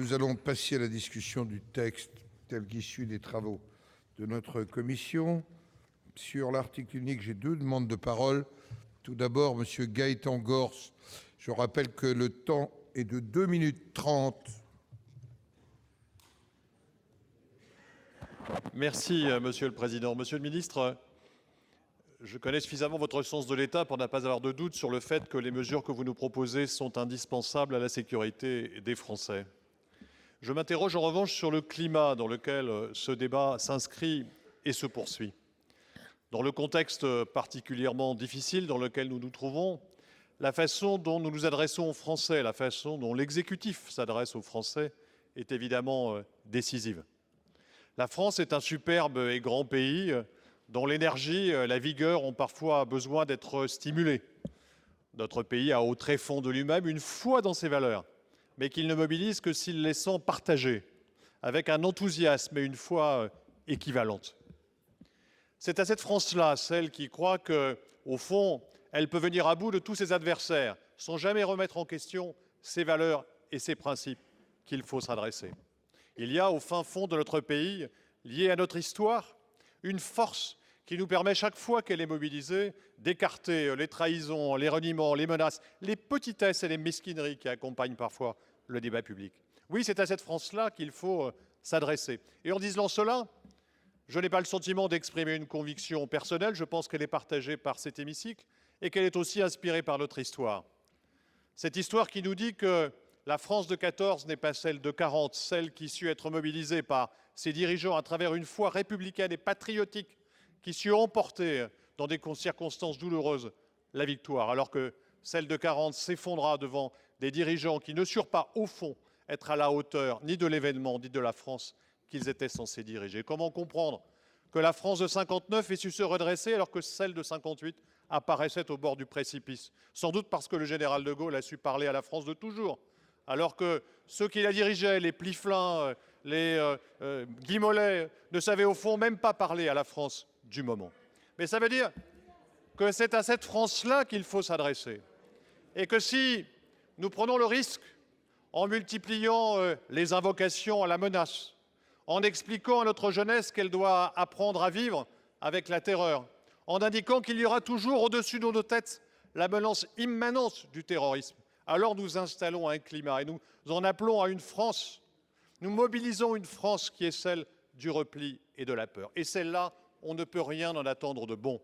Nous allons passer à la discussion du texte tel qu'issu des travaux de notre commission. Sur l'article unique, j'ai deux demandes de parole. Tout d'abord, Monsieur Gaëtan Gorce. Je rappelle que le temps est de 2 minutes 30. Merci, Monsieur le Président. Monsieur le Ministre, je connais suffisamment votre sens de l'État pour ne pas avoir de doute sur le fait que les mesures que vous nous proposez sont indispensables à la sécurité des Français. Je m'interroge en revanche sur le climat dans lequel ce débat s'inscrit et se poursuit. Dans le contexte particulièrement difficile dans lequel nous nous trouvons, la façon dont nous nous adressons aux Français, la façon dont l'exécutif s'adresse aux Français est évidemment décisive. La France est un superbe et grand pays dont l'énergie, la vigueur ont parfois besoin d'être stimulées. Notre pays a au tréfonds de lui-même une foi dans ses valeurs, mais qu'il ne mobilise que s'il les sent partagées, avec un enthousiasme et une foi équivalente. C'est à cette France-là, celle qui croit qu'au fond, elle peut venir à bout de tous ses adversaires, sans jamais remettre en question ses valeurs et ses principes, qu'il faut s'adresser. Il y a au fin fond de notre pays, lié à notre histoire, une force qui nous permet, chaque fois qu'elle est mobilisée, d'écarter les trahisons, les reniements, les menaces, les petitesses et les mesquineries qui accompagnent parfois le débat public. Oui, c'est à cette France-là qu'il faut s'adresser. Et en disant cela, je n'ai pas le sentiment d'exprimer une conviction personnelle, je pense qu'elle est partagée par cet hémicycle et qu'elle est aussi inspirée par notre histoire. Cette histoire qui nous dit que la France de 14 n'est pas celle de 40, celle qui sut être mobilisée par ses dirigeants à travers une foi républicaine et patriotique qui sut emporter dans des circonstances douloureuses la victoire, alors que celle de 40 s'effondra devant des dirigeants qui ne surent pas, au fond, être à la hauteur ni de l'événement, ni de la France qu'ils étaient censés diriger. Comment comprendre que la France de 59 ait su se redresser alors que celle de 58 apparaissait au bord du précipice? Sans doute parce que le général de Gaulle a su parler à la France de toujours, alors que ceux qui la dirigeaient, les Pliflin, les Guy Mollet, ne savaient au fond même pas parler à la France du moment. Mais ça veut dire que c'est à cette France-là qu'il faut s'adresser. Et que si nous prenons le risque, en multipliant les invocations à la menace, en expliquant à notre jeunesse qu'elle doit apprendre à vivre avec la terreur, en indiquant qu'il y aura toujours au-dessus de nos têtes la menace immanente du terrorisme, alors nous installons un climat et nous en appelons à une France. Nous mobilisons une France qui est celle du repli et de la peur. Et celle-là, on ne peut rien en attendre de bon.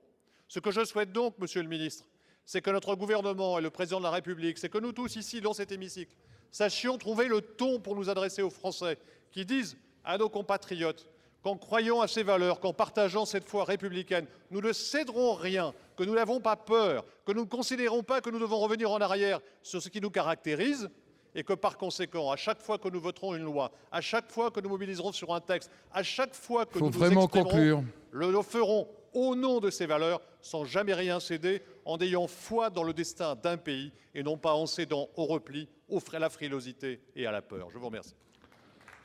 Ce que je souhaite donc, Monsieur le Ministre, c'est que notre gouvernement et le Président de la République, c'est que nous tous ici, dans cet hémicycle, sachions trouver le ton pour nous adresser aux Français qui disent à nos compatriotes qu'en croyant à ces valeurs, qu'en partageant cette foi républicaine, nous ne céderons rien, que nous n'avons pas peur, que nous ne considérons pas que nous devons revenir en arrière sur ce qui nous caractérise et que par conséquent, à chaque fois que nous voterons une loi, à chaque fois que nous mobiliserons sur un texte, à chaque fois que nous nous exprimerons, le ferons au nom de ces valeurs, sans jamais rien céder, en ayant foi dans le destin d'un pays et non pas en cédant au repli, à la frilosité et à la peur. Je vous remercie.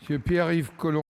Monsieur Pierre-Yves Collomb.